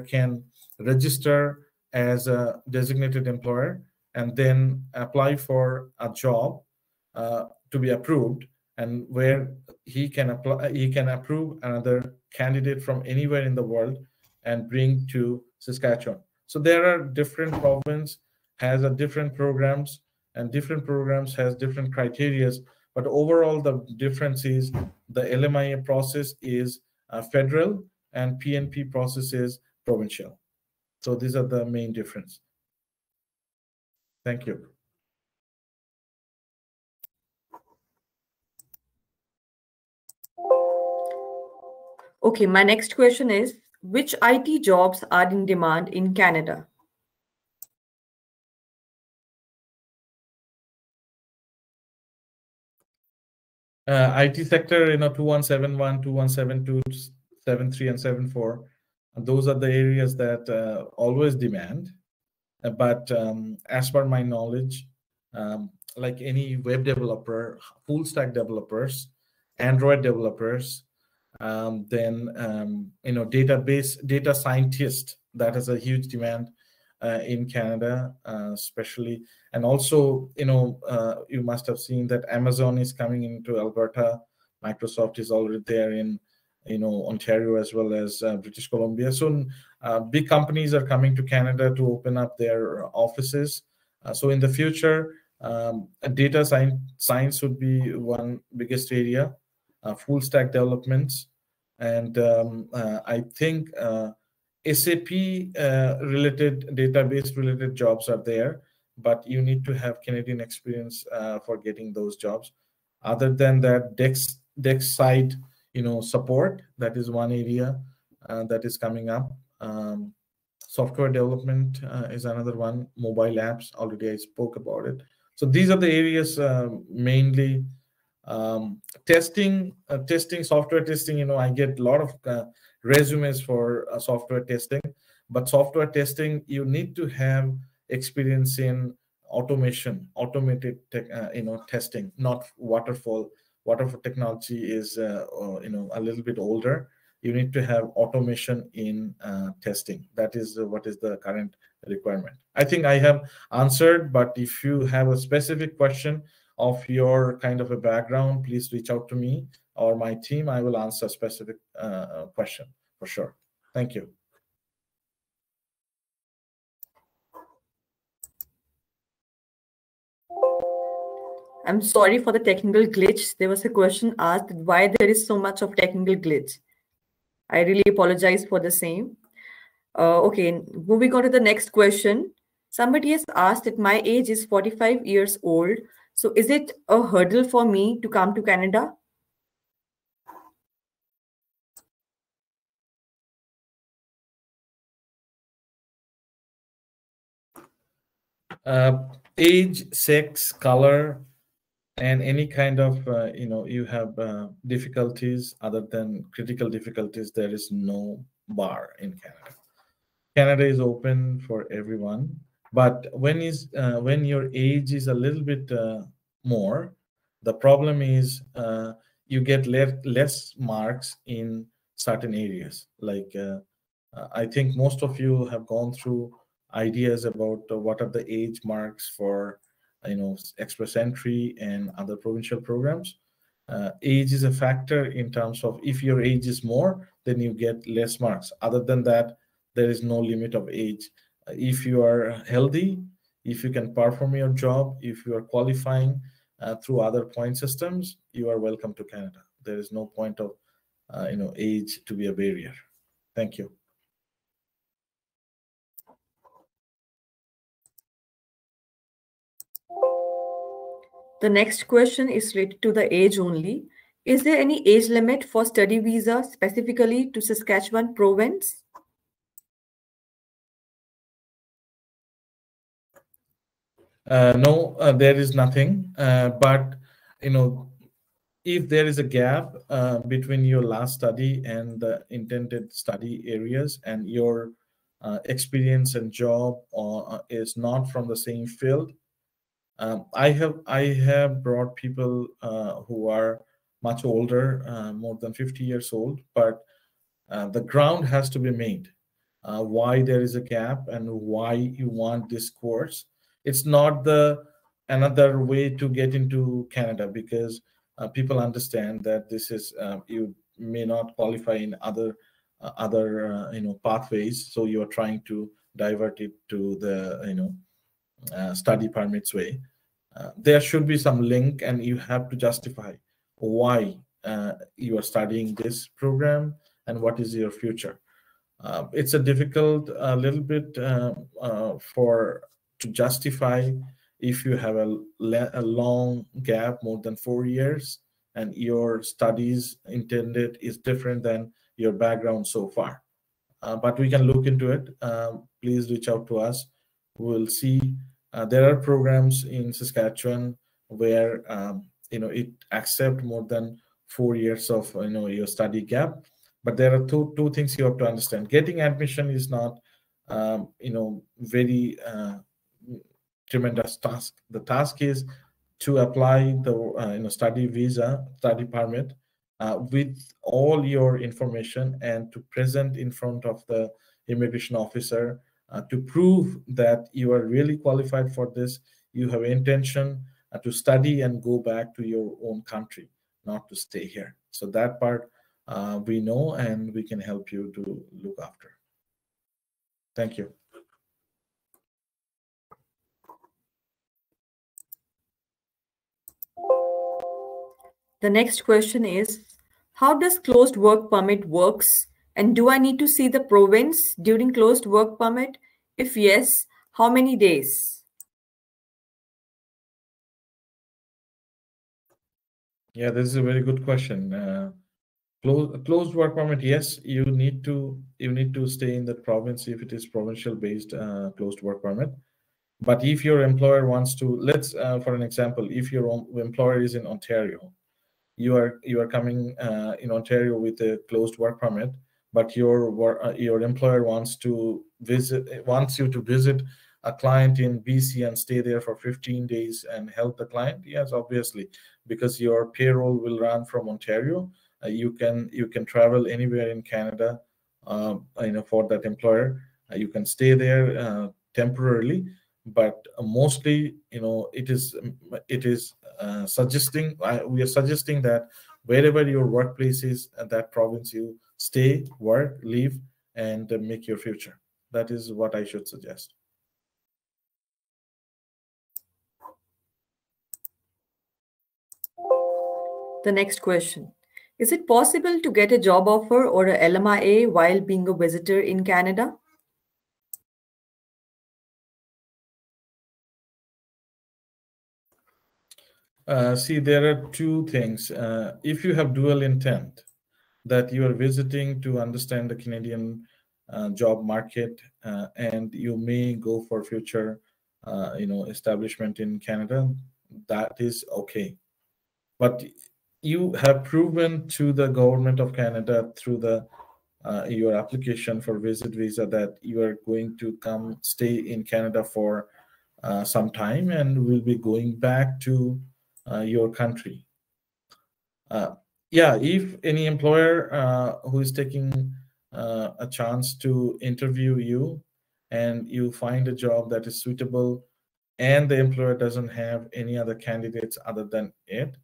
can register as a designated employer and then apply for a job to be approved, and where he can approve another candidate from anywhere in the world and bring to Saskatchewan. So there are different provinces has a different programs, and different programs has different criterias. But overall, the difference is the LMIA process is federal and PNP process is provincial. So these are the main difference. Thank you. Okay, my next question is, which IT jobs are in demand in Canada? IT sector, 2171, 2172, 73, and 74. And those are the areas that always demand. But as per my knowledge, like any web developer, full stack developers, Android developers, then data scientist, that is a huge demand in Canada, especially. And also, you must have seen that Amazon is coming into Alberta. Microsoft is already there in Ontario as well as British Columbia. So big companies are coming to Canada to open up their offices. So in the future, data science would be one biggest area, full stack developments. And I think SAP related, database related jobs are there, but you need to have Canadian experience for getting those jobs. Other than that, Dex side, support, that is one area that is coming up. Software development is another one. Mobile apps, already I spoke about it. So these are the areas mainly. Testing, software testing, I get a lot of resumes for software testing, but software testing, you need to have experience in automated testing, not waterfall. Waterfall technology is a little bit older. You need to have automation in testing. That is what is the current requirement. I think I have answered, but if you have a specific question of your kind of a background, please reach out to me or my team. I will answer a specific question for sure. Thank you. I'm sorry for the technical glitch. There was a question asked why there is so much of technical glitch. I really apologize for the same. Okay, moving on to the next question. Somebody has asked that my age is 45 years old. So is it a hurdle for me to come to Canada? Age, sex, color, and any kind of, you have difficulties other than critical difficulties, there is no bar in Canada. Canada is open for everyone. But when your age is a little bit more, the problem is you get less marks in certain areas. Like I think most of you have gone through ideas about what are the age marks for express entry and other provincial programs. Age is a factor in terms of if your age is more, then you get less marks. Other than that, there is no limit of age. If you are healthy, if you can perform your job, if you are qualifying through other point systems, you are welcome to Canada. There is no point of age to be a barrier. Thank you. The next question is related to the age only. Is there any age limit for study visa specifically to Saskatchewan province? No, there is nothing. But if there is a gap between your last study and the intended study areas, and your experience and job is not from the same field, I have brought people who are much older, more than 50 years old, but the ground has to be made. why there is a gap and why you want this course. It's not the another way to get into Canada, because people understand that this is you may not qualify in other pathways, so you are trying to divert it to the study permits way. There should be some link, and you have to justify why you are studying this program and what is your future. It's a difficult little bit for to justify if you have a long gap, more than 4 years, and your studies intended is different than your background so far. But we can look into it. Please reach out to us. We'll see. There are programs in Saskatchewan where it accept more than 4 years of your study gap. But there are two things you have to understand. Getting admission is not very tremendous task. The task is to apply the study visa, study permit, with all your information, and to present in front of the immigration officer to prove that you are really qualified for this. You have intention to study and go back to your own country, not to stay here. So that part we know, and we can help you to look after. Thank you. The next question is, how does closed work permit works? And do I need to see the province during closed work permit? If yes, how many days? Yeah, this is a very good question. Closed work permit, yes, you need to stay in that province if it is provincial based closed work permit. But if your employer wants to, let's for an example, if your employer is in Ontario, you are coming in Ontario with a closed work permit, but your employer wants you to visit a client in BC and stay there for 15 days and help the client. Yes, obviously, because your payroll will run from Ontario. You can travel anywhere in Canada for that employer. You can stay there temporarily, but mostly it is suggesting we are suggesting that wherever your workplace is at that province, you stay, work, live, and make your future. That is what I should suggest. The next question. Is it possible to get a job offer or a LMIA while being a visitor in Canada? See, there are two things. If you have dual intent, that you are visiting to understand the Canadian job market, and you may go for future establishment in Canada, that is okay. But you have proven to the government of Canada through your application for visit visa that you are going to come stay in Canada for some time and will be going back to your country. Yeah, if any employer who is taking a chance to interview you and you find a job that is suitable and the employer doesn't have any other candidates other than it,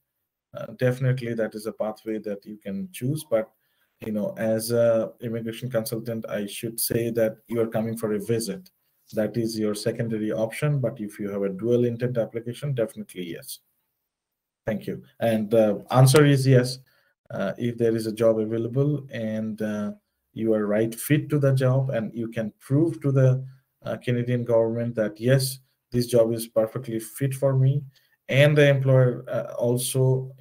definitely that is a pathway that you can choose. But as a immigration consultant, I should say that you are coming for a visit. That is your secondary option. But if you have a dual intent application, definitely yes. Thank you. And the answer is yes. If there is a job available and you are right fit to the job, and you can prove to the Canadian government that yes, this job is perfectly fit for me, and the employer also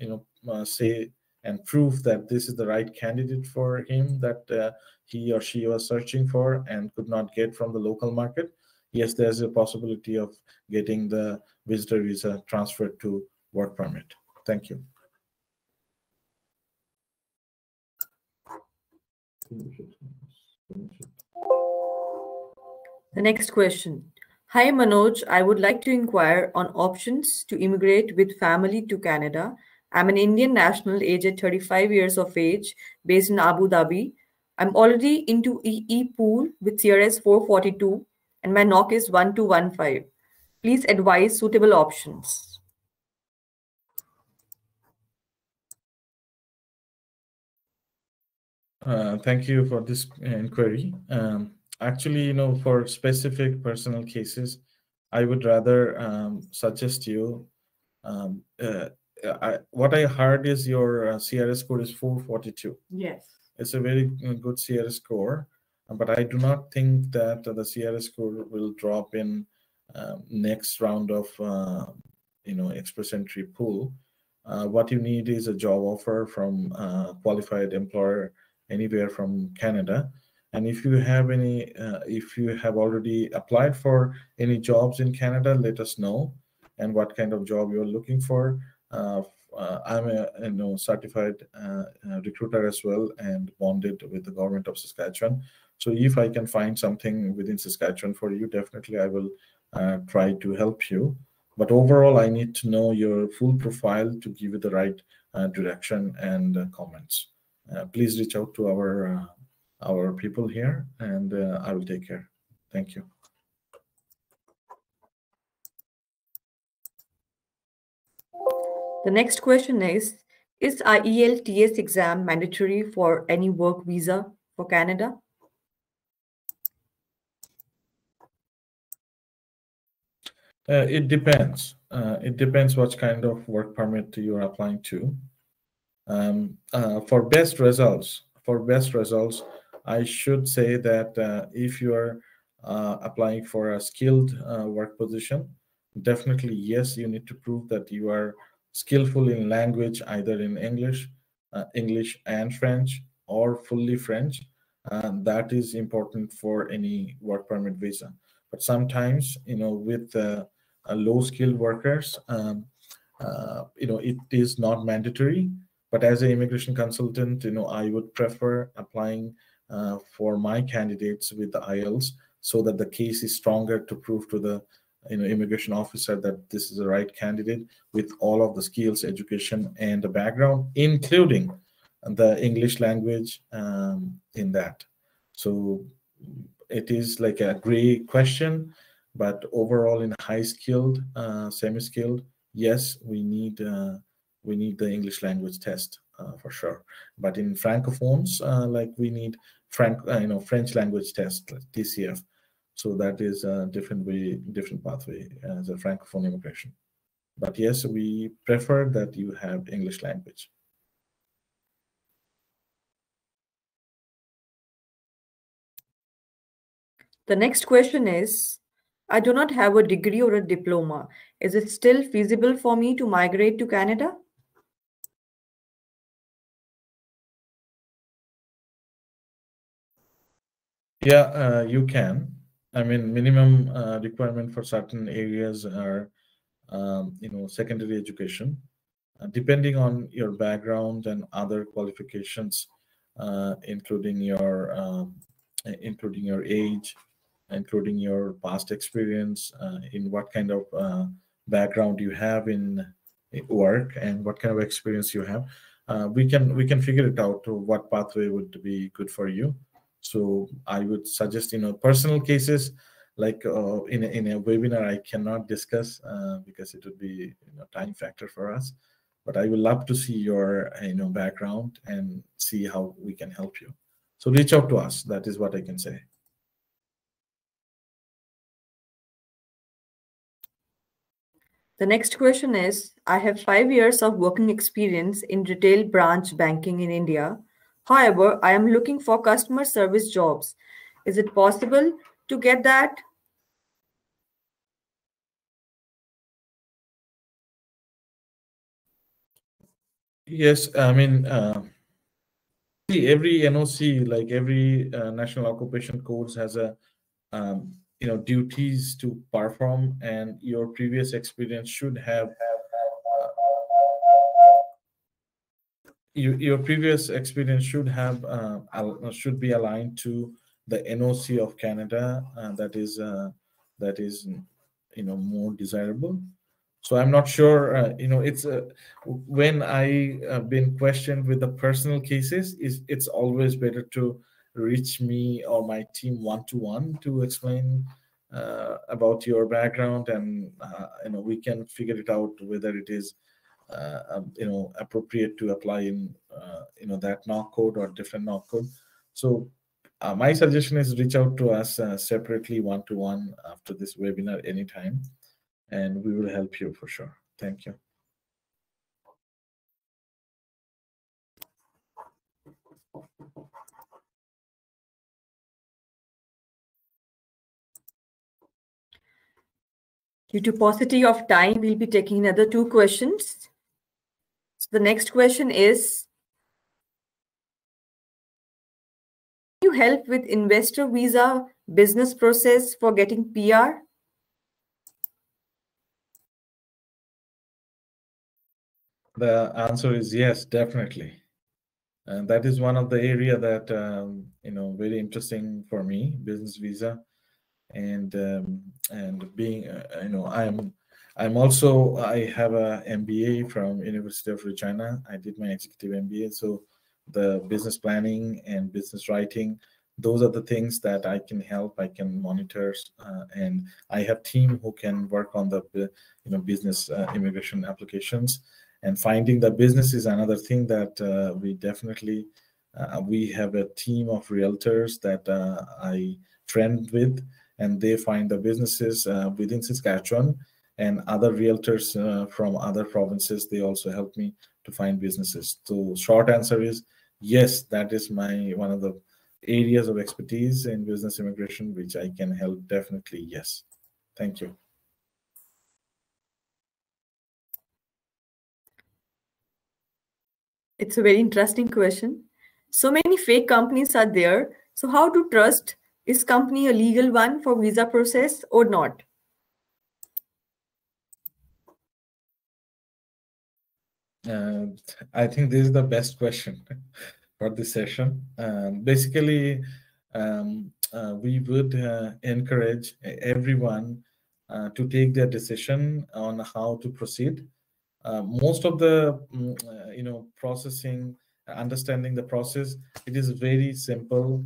say and prove that this is the right candidate for him that he or she was searching for and could not get from the local market, yes, there's a possibility of getting the visitor visa transferred to work permit. Thank you. The next question. Hi Manoj, I would like to inquire on options to immigrate with family to Canada. I'm an Indian national aged 35 years of age based in Abu Dhabi. I'm already into EE pool with CRS 442 and my knock is 1215. Please advise suitable options. Thank you for this inquiry. Actually, for specific personal cases, I would rather suggest you. What I heard is your CRS score is 442. Yes. It's a very good CRS score, but I do not think that the CRS score will drop in next round of express entry pool. What you need is a job offer from qualified employer anywhere from Canada. And if you have if you have already applied for any jobs in Canada, let us know and what kind of job you're looking for. I'm a certified recruiter as well and bonded with the government of Saskatchewan. So if I can find something within Saskatchewan for you, definitely I will try to help you. But overall, I need to know your full profile to give you the right direction and comments. Please reach out to our people here, and I will take care. Thank you. The next question is IELTS exam mandatory for any work visa for Canada? It depends. It depends what kind of work permit you are applying to. For best results, I should say that if you are applying for a skilled work position, definitely yes, you need to prove that you are skillful in language, either in English and French, or fully French. That is important for any work permit visa. But sometimes, with low skilled workers, it is not mandatory. But as an immigration consultant, I would prefer applying for my candidates with the IELTS so that the case is stronger to prove to the immigration officer that this is the right candidate with all of the skills, education, and the background, including the English language in that. So it is like a gray question, but overall in high skilled, semi-skilled, yes, we need the English language test for sure. But in francophones, like we need French language test, like TCF. So that is a different pathway as a francophone immigration. But yes, we prefer that you have English language. The next question is, I do not have a degree or a diploma. Is it still feasible for me to migrate to Canada? Yeah, you can. I mean, minimum requirement for certain areas are, secondary education. Depending on your background and other qualifications, including your age, including your past experience, in what kind of background you have in work and what kind of experience you have, we can figure it out to what pathway would be good for you. So I would suggest, personal cases like in a webinar I cannot discuss because it would be time factor for us. But I would love to see your background and see how we can help you. So reach out to us. That is what I can say. The next question is, I have 5 years of working experience in retail branch banking in India. However, I am looking for customer service jobs. Is it possible to get that? Yes, I mean, see, every NOC, like every national occupation codes, has a duties to perform, and your previous experience should have your previous experience should be aligned to the NOC of Canada. That is more desirable. So I'm not sure. It's when I been questioned with the personal cases, it's always better to reach me or my team one-to-one to explain about your background, and we can figure it out whether it is appropriate to apply in that knock code or different knock code. So my suggestion is reach out to us separately one-to-one after this webinar anytime, and we will help you for sure. Thank you. Due to paucity of time, we'll be taking another 2 questions. So the next question is, can you help with investor visa business process for getting PR? The answer is yes, definitely. And that is one of the area that very interesting for me, business visa, and being I'm also, I have a MBA from University of Regina. I did my executive MBA, so the business planning and business writing, those are the things that I can help. I can monitor, and I have team who can work on the business immigration applications. And finding the business is another thing that we definitely we have a team of realtors that I friend with, and they find the businesses within Saskatchewan, and other realtors from other provinces, they also help me to find businesses. So short answer is yes, that is my one of the areas of expertise in business immigration, which I can help. Definitely yes. Thank you. It's a very interesting question. So many fake companies are there. So how to trust, is company a legal one for visa process or not? I think this is the best question for this session. Basically, we would encourage everyone to take their decision on how to proceed. Most of the processing, understanding the process, it is very simple.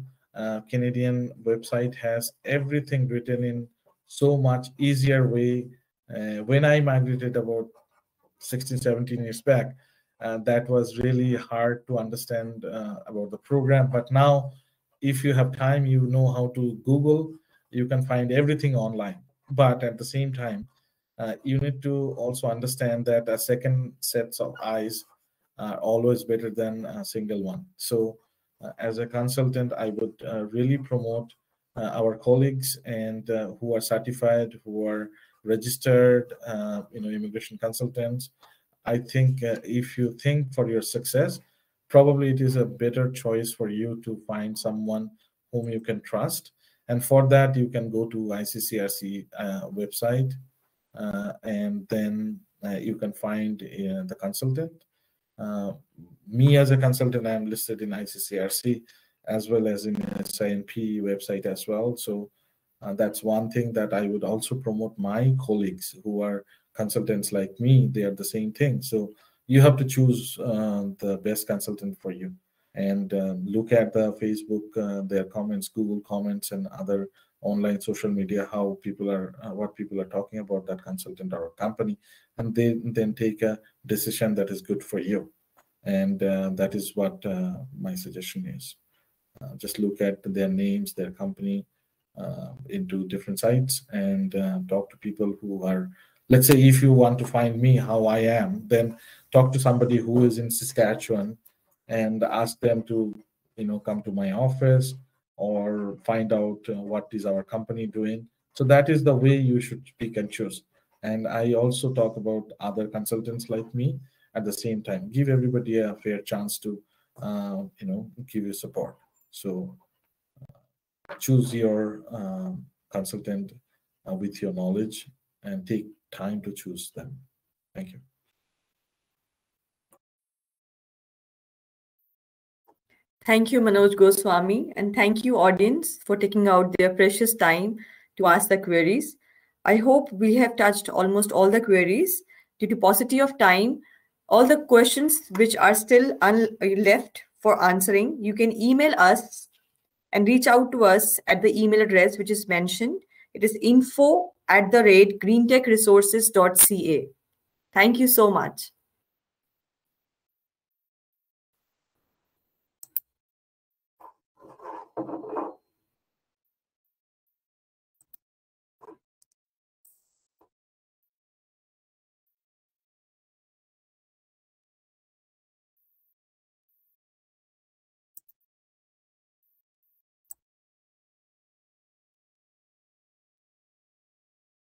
Canadian website has everything written in so much easier way. When I migrated about 16, 17 years back, that was really hard to understand about the program. But now, if you have time, you know how to Google, you can find everything online. But at the same time, you need to also understand that a second sets of eyes are always better than a single one. So as a consultant, I would really promote our colleagues and who are certified, who are registered, immigration consultants. I think if you think for your success, probably it is a better choice for you to find someone whom you can trust. And for that, you can go to ICCRC website, and then you can find the consultant. Me as a consultant, I'm listed in ICCRC as well as in SINP website as well. So that's one thing that I would also promote my colleagues who are consultants like me. They are the same thing. So you have to choose the best consultant for you, and look at the Facebook, their comments, Google comments, and other online social media, how people are, what people are talking about that consultant or company, and they then take a decision that is good for you. And that is what my suggestion is. Just look at their names, their company, into different sites, and talk to people who are, let's say, if you want to find me, how I am, then talk to somebody who is in Saskatchewan and ask them to, come to my office or find out what is our company doing. So that is the way you should pick and choose. And I also talk about other consultants like me at the same time. Give everybody a fair chance to, give you support. So choose your consultant with your knowledge, and take time to choose them. Thank you. Thank you, Manoj Goswami, and thank you, audience, for taking out their precious time to ask the queries. I hope we have touched almost all the queries. Due to paucity of time, all the questions which are still left for answering, you can email us and reach out to us at the email address which is mentioned. It is info@greentechresources.ca. Thank you so much.